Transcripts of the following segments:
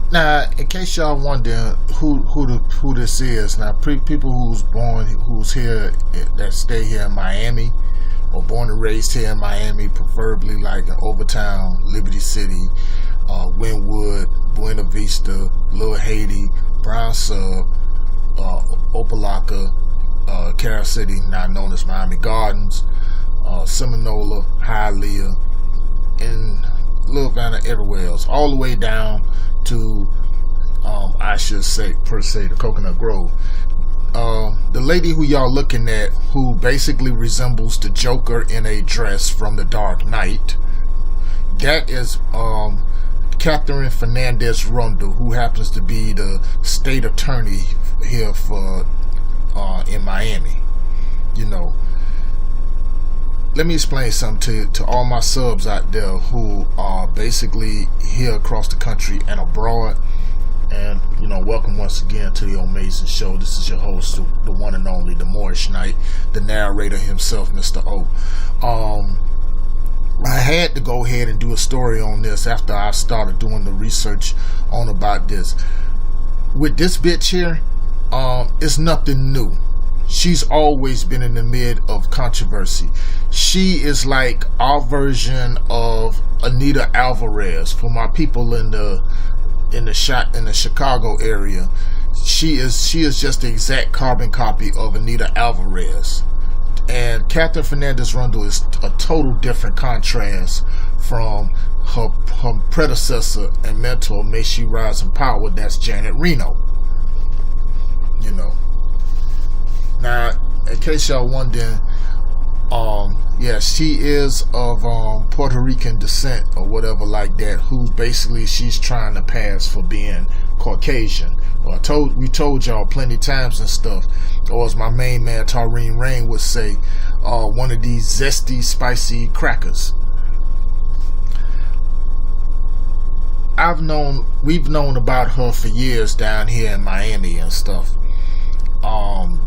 Now, in case y'all wondering who this is, now people who's here, that stay here in Miami, or born and raised here in Miami, preferably like in Overtown, Liberty City, Wynwood, Buena Vista, Little Haiti, Brown Sub, Opelika, Carol City, now known as Miami Gardens, Seminole, Hialeah, and Little Havana, everywhere else, all the way down to, I should say, the Coconut Grove. The lady who y'all looking at, who basically resembles the Joker in a dress from The Dark Knight, that is Katherine Fernandez-Rundle, who happens to be the state attorney here for in Miami. You know, let me explain something to all my subs out there who are basically here across the country and abroad. And, you know, welcome once again to the amazing show. This is your host, the one and only, the Moorish Knight, the narrator himself, Mr. O. I had to go ahead and do a story on this after I started doing the research on about this. With this bitch here, it's nothing new. She's always been in the mid of controversy. She is like our version of Anita Alvarez. For my people in the Chicago area, she is just the exact carbon copy of Anita Alvarez. And Katherine Fernandez-Rundle is a total different contrast from her predecessor and mentor, may she rise in power. That's Janet Reno. You know. Now, in case y'all wondering, yeah, she is of Puerto Rican descent or whatever like that, who basically she's trying to pass for being Caucasian. Well, we told y'all plenty times and stuff, or as my main man Tareen Rain would say, one of these zesty, spicy crackers. We've known about her for years down here in Miami and stuff.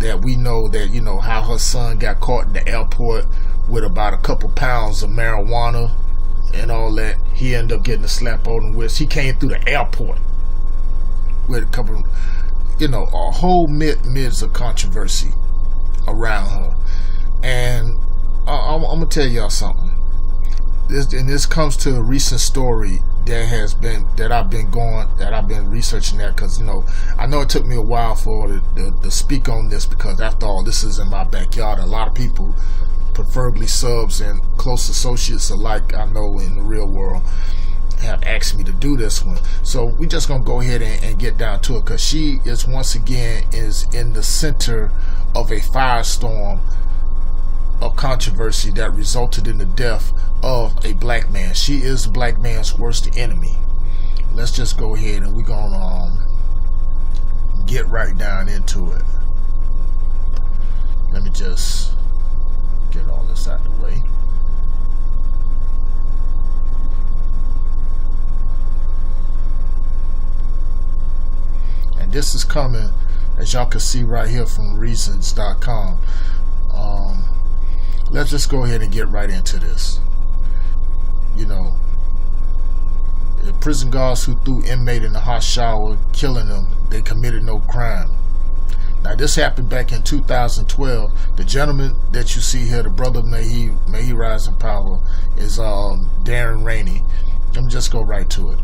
That we know that, you know, how her son got caught in the airport with about a couple pounds of marijuana and all that. He ended up getting a slap on the wrist. He came through the airport with a couple, you know, a whole midst of controversy around her. And I'm gonna tell y'all something. This comes to a recent story that I've been researching that, because, you know, I know it took me a while to speak on this, because after all, this is in my backyard. A lot of people, preferably subs and close associates alike, I know in the real world, have asked me to do this one. So we just gonna go ahead and get down to it, because she is once again in the center of a firestorm of controversy that resulted in the death of a black man. She is the black man's worst enemy. Let's just go ahead and we're gonna get right down into it. Let me just get all this out of the way. And this is coming, as y'all can see right here, from reasons.com. Let's just go ahead and get right into this. You know, the prison guards who threw inmate in the hot shower, killing him, they committed no crime. Now, this happened back in 2012. The gentleman that you see here, the brother, may he rise in power, is Darren Rainey. Let me just go right to it.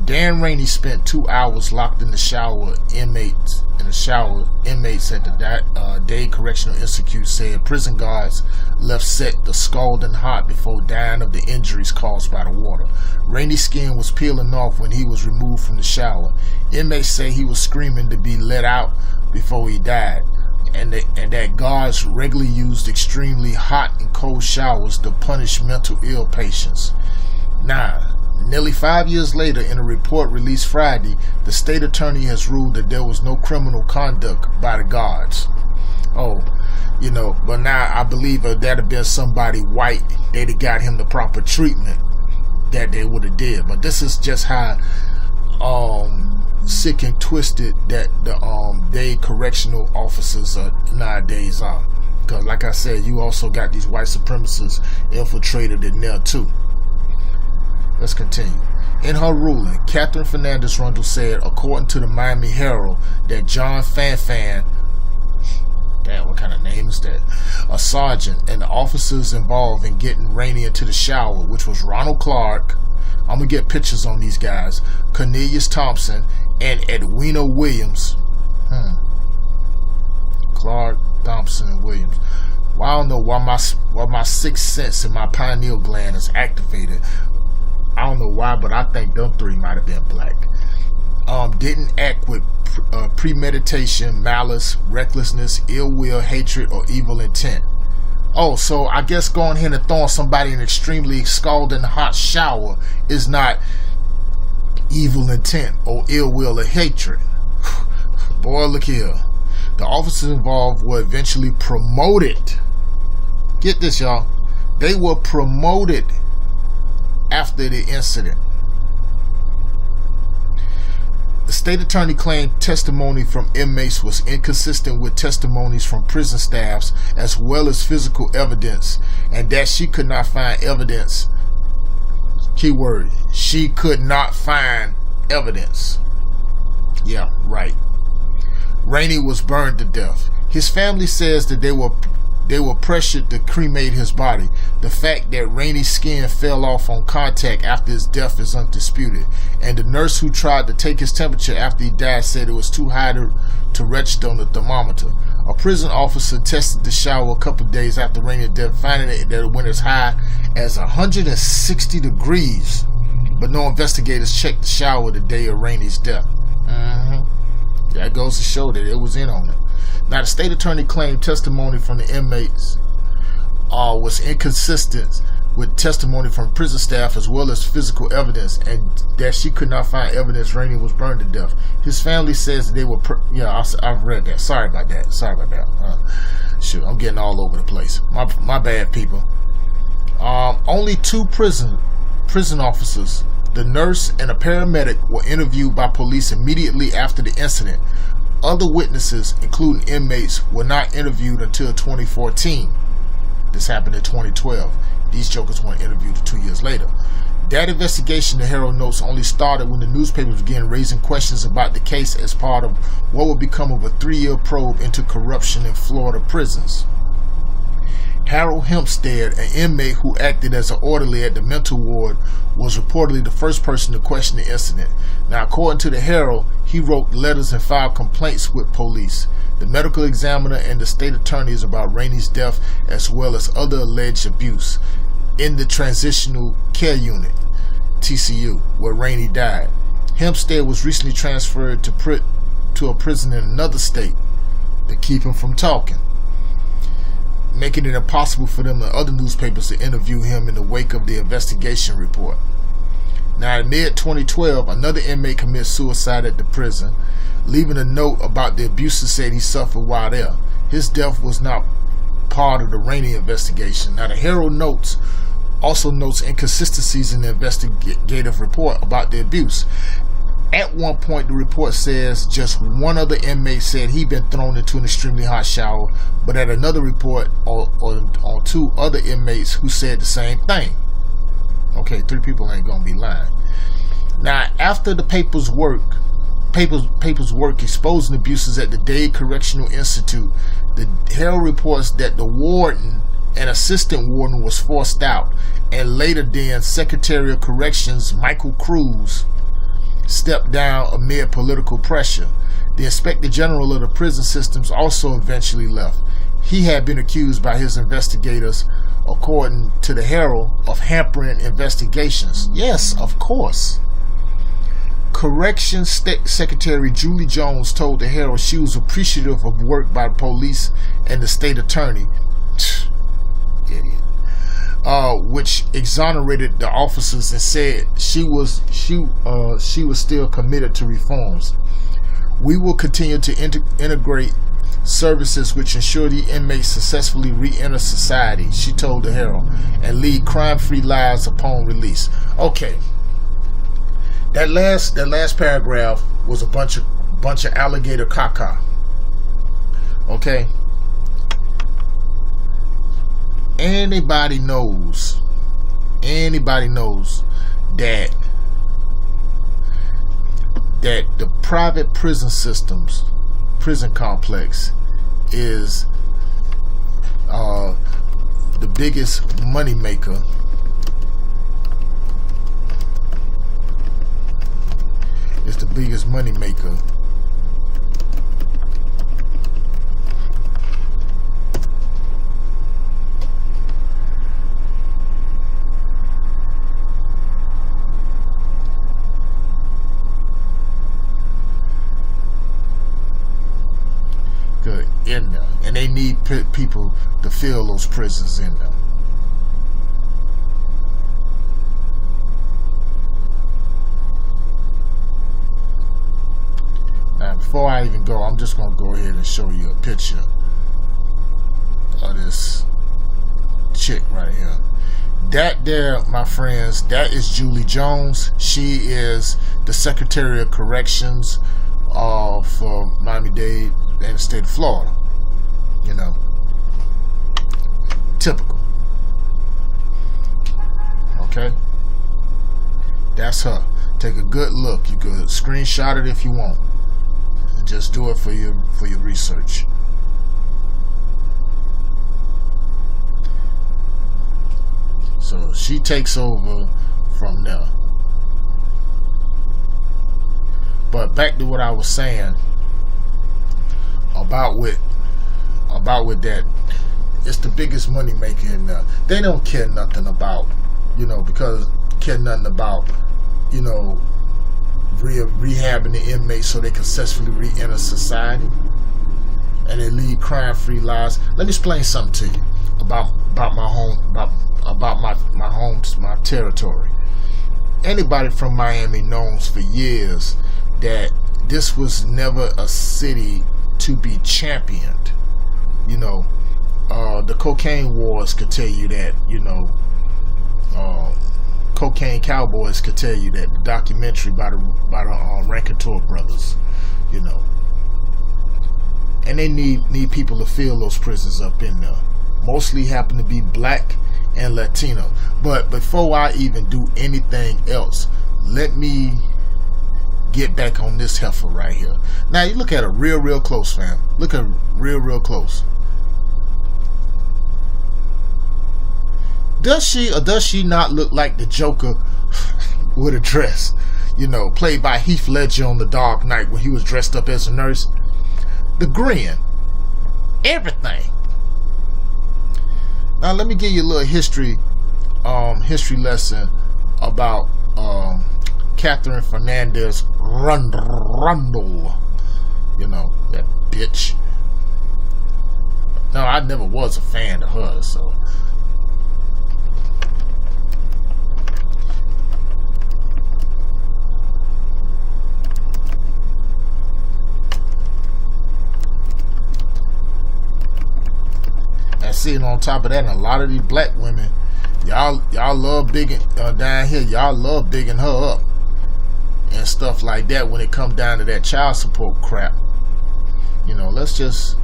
Darren Rainey spent 2 hours locked in the shower. Inmates at the Dade Correctional Institute said prison guards left set the scalding hot before dying of the injuries caused by the water. Rainey's skin was peeling off when he was removed from the shower. Inmates say he was screaming to be let out before he died, and that guards regularly used extremely hot and cold showers to punish mental ill patients. Now, nearly 5 years later, in a report released Friday, the state attorney has ruled that there was no criminal conduct by the guards. Oh, you know, but now I believe if that had been somebody white, they'd have got him the proper treatment that they would have did. But this is just how sick and twisted that the Dade correctional officers nowadays are. Because like I said, you also got these white supremacists infiltrated in there too. Let's continue. In her ruling, Katherine Fernandez-Rundle said, according to the Miami Herald, that John Fan, damn, what kind of name is that? A sergeant and the officers involved in getting Rainey into the shower, which was Ronald Clark, I'm going to get pictures on these guys, Cornelius Thompson, and Edwina Williams. Clark, Thompson, and Williams. Well, I don't know why my sixth sense and my pineal gland is activated. I don't know why, but I think them three might have been black. Didn't act with premeditation, malice, recklessness, ill will, hatred, or evil intent. Oh, so I guess going ahead and throwing somebody in extremely scalding hot shower is not evil intent or ill will or hatred. Boy, look here. The officers involved were eventually promoted. Get this, y'all. They were promoted after the incident. The state attorney claimed testimony from inmates was inconsistent with testimonies from prison staffs as well as physical evidence, and that she could not find evidence. Keyword, she could not find evidence. Yeah, right. Rainey was burned to death. His family says that they were pressured to cremate his body. The fact that Rainey's skin fell off on contact after his death is undisputed. And the nurse who tried to take his temperature after he died said it was too high to register on the thermometer. A prison officer tested the shower a couple days after Rainey's death, finding that it went as high as 160 degrees. But no investigators checked the shower the day of Rainey's death. That goes to show that it was in on it. Now, the state attorney claimed testimony from the inmates was inconsistent with testimony from prison staff as well as physical evidence, and that she could not find evidence Rainey was burned to death. His family says that they were... I've read that. Sorry about that. Shoot, I'm getting all over the place. My bad, people. Only two prison officers, the nurse and a paramedic, were interviewed by police immediately after the incident. Other witnesses, including inmates, were not interviewed until 2014. This happened in 2012. These jokers weren't interviewed 2 years later. That investigation, the Herald notes, only started when the newspapers began raising questions about the case as part of what would become of a 3-year probe into corruption in Florida prisons. Harold Hempstead, an inmate who acted as an orderly at the mental ward, was reportedly the first person to question the incident. Now, according to the Herald, he wrote letters and filed complaints with police, the medical examiner, and the state attorneys about Rainey's death, as well as other alleged abuse in the Transitional Care Unit, TCU, where Rainey died. Hempstead was recently transferred to a prison in another state to keep him from talking, making it impossible for them and other newspapers to interview him in the wake of the investigation report. Now, in mid-2012, another inmate committed suicide at the prison, leaving a note about the abuses said he suffered while there. His death was not part of the Rainey investigation. Now, the Herald also notes inconsistencies in the investigative report about the abuse. At one point, the report says just one other inmate said he'd been thrown into an extremely hot shower, but at another report on 2 other inmates who said the same thing. Okay, 3 people ain't gonna be lying. Now, after the papers work exposing abuses at the Dade Correctional Institute, the Herald reports that the warden and assistant warden was forced out, and later then Secretary of Corrections Michael Cruz stepped down amid political pressure. The Inspector General of the prison systems also eventually left. He had been accused by his investigators, according to the Herald, of hampering investigations. Yes, of course. Corrections Secretary Julie Jones told the Herald she was appreciative of work by police and the state attorney, idiot, which exonerated the officers, and said she was still committed to reforms. We will continue to integrate services which ensure the inmates successfully re-enter society, she told the Herald, and lead crime-free lives upon release. Okay, that last paragraph was a bunch of alligator caca. Okay, anybody knows that that the private prison complex is the biggest money maker in there, and they need people to fill those prisons in there. Now, before I even go, I'm just going to go ahead and show you a picture of this chick right here. That there, my friends, that is Julie Jones. She is the Secretary of Corrections for Miami-Dade and the state of Florida. You know, typical. Okay, that's her. Take a good look. You could screenshot it if you want. Just do it for your research. So she takes over from there. But back to what I was saying about with that, it's the biggest money maker in there. They don't care nothing about, rehabbing the inmates so they can successfully re-enter society and they lead crime-free lives. Let me explain something to you about my home, about my territory. Anybody from Miami knows for years that this was never a city to be championed. The cocaine wars could tell you that. Cocaine Cowboys could tell you that. The documentary by the Rancator brothers, and they need people to fill those prisons up in there. Mostly happen to be black and Latino. But before I even do anything else, let me get back on this heifer right here. Now you look at her real close, fam. Look at her real close. Does she or does she not look like the Joker with a dress? Played by Heath Ledger on The Dark Knight when he was dressed up as a nurse. The grin. Everything. Now let me give you a little history lesson about Katherine Fernandez-Rundle. That bitch. No, I never was a fan of her, so. And on top of that, a lot of these black women, y'all love bigging down here. Y'all love bigging her up and stuff like that when it comes down to that child support crap. Let's just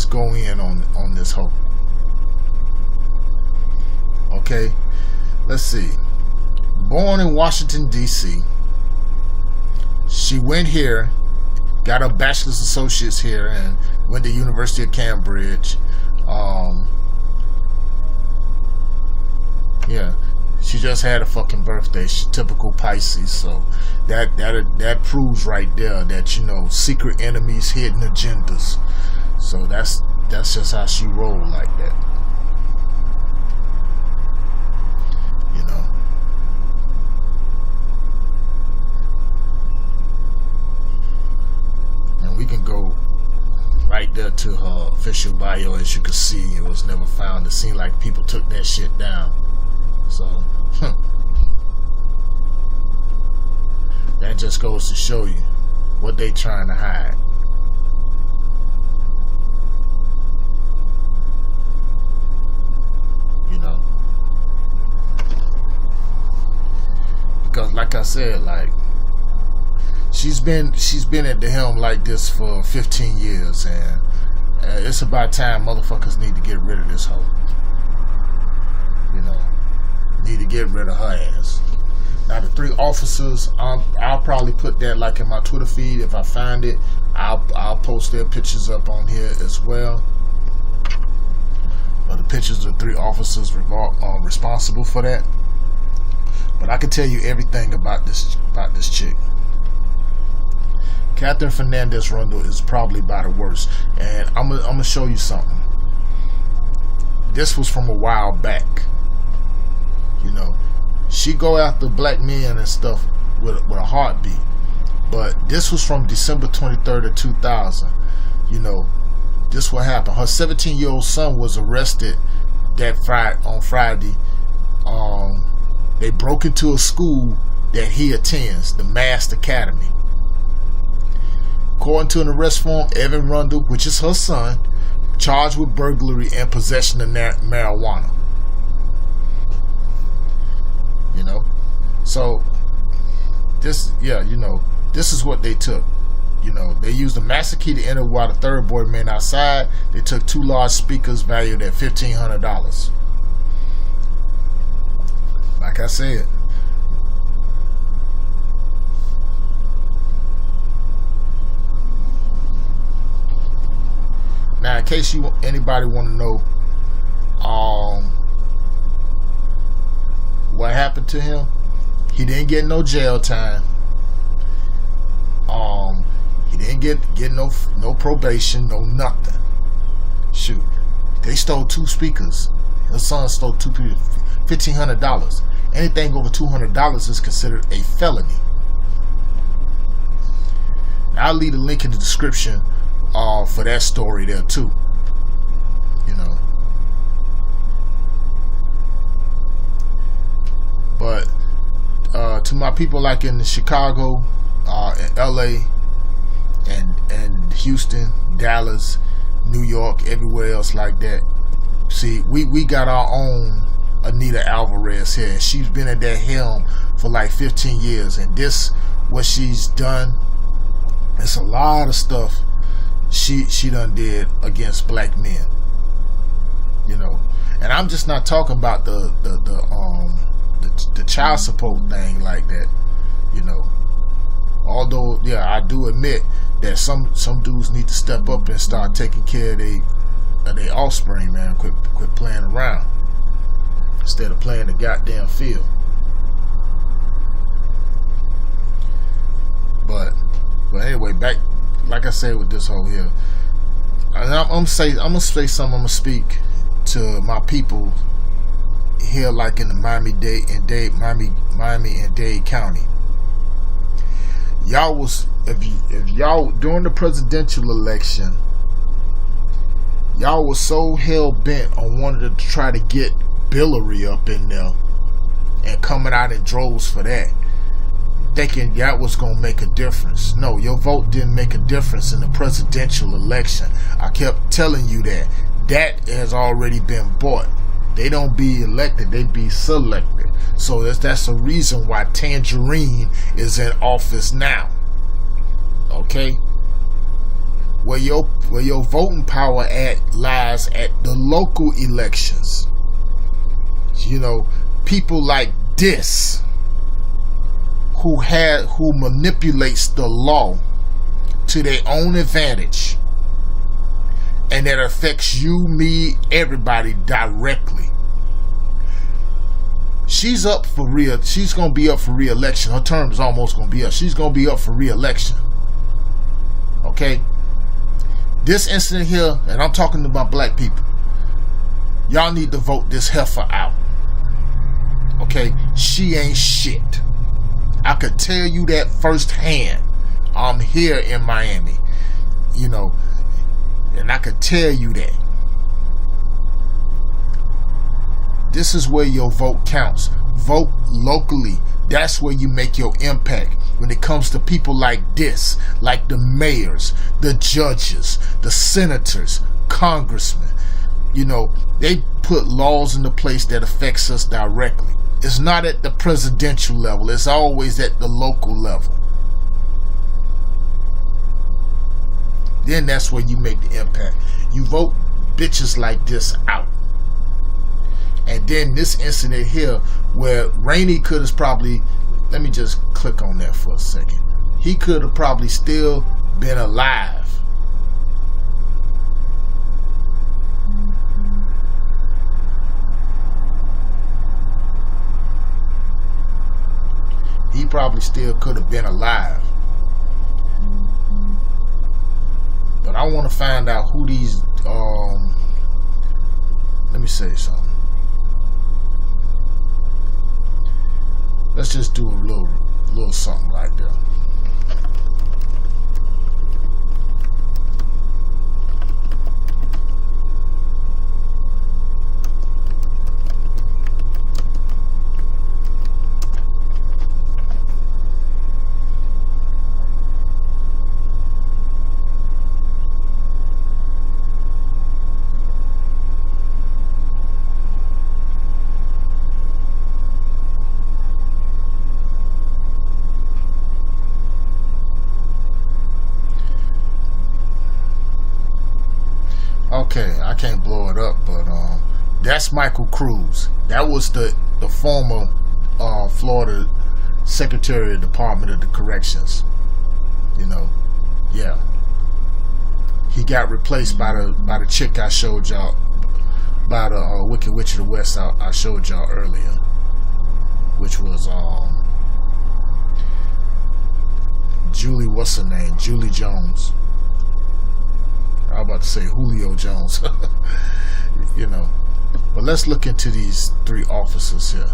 go in on this hoe. Okay, let's see. Born in Washington D.C., she went here, got her bachelor's associates here, and went to University of Cambridge. She just had a fucking birthday. She's typical Pisces, so that proves right there that secret enemies, hidden agendas. So that's just how she roll like that. And we can go right there to her official bio. As you can see, it was never found. It seemed like people took that shit down. So, that just goes to show you what they trying to hide. Because like I said, she's been at the helm like this for 15 years, and it's about time motherfuckers need to get rid of this hoe. Need to get rid of her ass. Now the 3 officers, I'll probably put that like in my Twitter feed if I find it. I'll post their pictures up on here as well. The pictures of the 3 officers responsible for that. But I can tell you everything about this chick. Katherine Fernandez-Rundle is probably by the worst, and I'm gonna show you something. This was from a while back. You know, she go after black men and stuff with a heartbeat. But this was from December 23rd of 2000. You know, this what happened. Her 17-year-old son was arrested on Friday. They broke into a school that he attends, the Mast Academy. According to an arrest form, Evan Rundle, which is her son, charged with burglary and possession of marijuana. You know, so this is what they took. You know, they used a master key to enter while the third boy remained outside. They took 2 large speakers valued at $1,500. Like I said, now in case anybody want to know what happened to him, he didn't get no jail time. He didn't get no probation, no nothing. Shoot, they stole 2 speakers. Her son stole 2 speakers, $1,500. Anything over $200 is considered a felony. I'll leave a link in the description for that story there too. You know, but to my people like in Chicago, in LA, and Houston, Dallas, New York, everywhere else like that. See, we got our own Anita Alvarez here, and she's been at that helm for like 15 years, and this, what she's done, it's a lot of stuff she done did against black men. You know, and I'm just not talking about the child support thing like that. You know, although yeah, I do admit that some dudes need to step up and start taking care of their offspring, man. Quit playing around instead of playing the goddamn field. But anyway, back, like I said, with this whole here, and I'm gonna say something. I'm gonna speak to my people here, like in the Miami and Dade County. Y'all was, if y'all during the presidential election, y'all was so hell bent on wanting to try to get Burglary up in there and coming out in droves for that, thinking that was gonna make a difference. No, your vote didn't make a difference in the presidential election. I kept telling you that has already been bought. They don't be elected, they be selected. So that's the reason why Tangerine is in office now. Okay? Where your voting power lies at the local elections. You know, people like this who manipulates the law to their own advantage, and that affects you, me, everybody directly. She's up for she's gonna be up for re-election. Her term is almost gonna be up. She's gonna be up for re-election. Okay? This incident here, and I'm talking about black people, y'all need to vote this heifer out. Okay? She ain't shit. I could tell you that firsthand. I'm here in Miami, you know, and I could tell you that. This is where your vote counts. Vote locally. That's where you make your impact. When it comes to people like this, like the mayors, the judges, the senators, congressmen, you know, they put laws into place that affects us directly. It's not at the presidential level. It's always at the local level. Then that's where you make the impact. You vote bitches like this out. And then this incident here, where Rainey could have probably let me just click on that for a second. He could have probably still been alive. He probably still could have been alive. But I want to find out who these, let me say something. Let's just do a little something right there. Okay, I can't blow it up, but that's Michael Cruz. That was the former Florida Secretary of the Department of the Corrections. You know, yeah. He got replaced by the chick I showed y'all, by the Wicked Witch of the West I showed y'all earlier, which was Julie, what's her name? Julie Jones. I was about to say Julio Jones. You know. But let's look into these three officers here.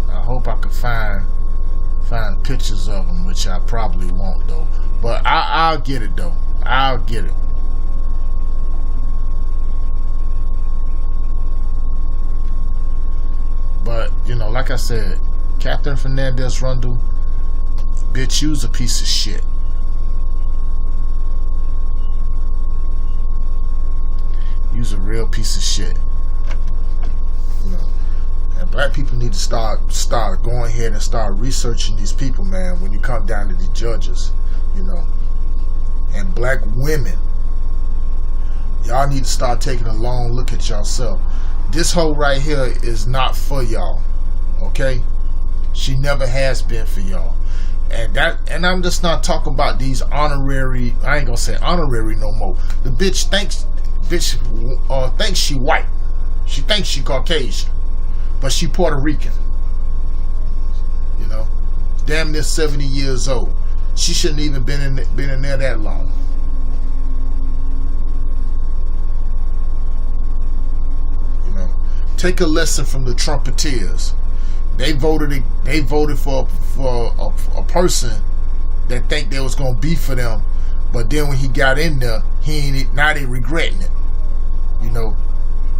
I hope I can find pictures of them, which I probably won't though. But I'll get it though. I'll get it. But, you know, like I said, Katherine Fernandez-Rundle, bitch, you's a piece of shit. You's a real piece of shit. You know, and black people need to start going ahead and start researching these people, man, when you come down to these judges, you know. And black women, y'all need to start taking a long look at yourself. This hoe right here is not for y'all, okay? She never has been for y'all. And I'm just not talking about these honorary, I ain't gonna say honorary no more. The bitch thinks she white. She thinks she Caucasian, but she Puerto Rican. You know, damn near 70 years old. She shouldn't even been in there that long. Take a lesson from the Trumpeteers. They voted for a person that think they was gonna be for them, but then when he got in there, now they regretting it. You know,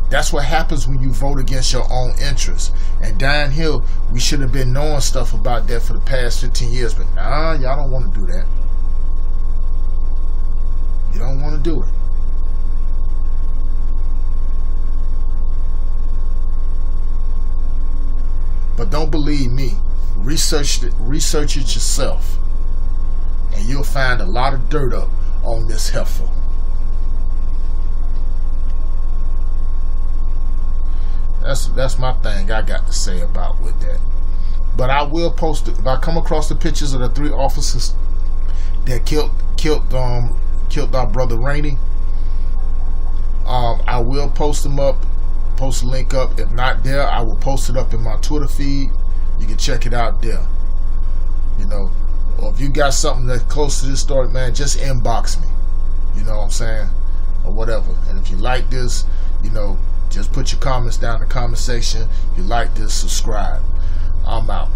that's what happens when you vote against your own interests. And down here, we should have been knowing stuff about that for the past 15 years, but nah, y'all don't want to do that. You don't want to do it. But don't believe me. Research it yourself. And you'll find a lot of dirt up on this heifer. That's my thing I got to say about with that. But I will post it if I come across the pictures of the three officers that killed our brother Rainey. I will post them up. Post a link up. If not there, I will post it up in my Twitter feed. You can check it out there. You know, or if you got something that's close to this story, man, just inbox me. You know what I'm saying? Or whatever. And if you like this, you know, just put your comments down in the comment section. If you like this, subscribe. I'm out.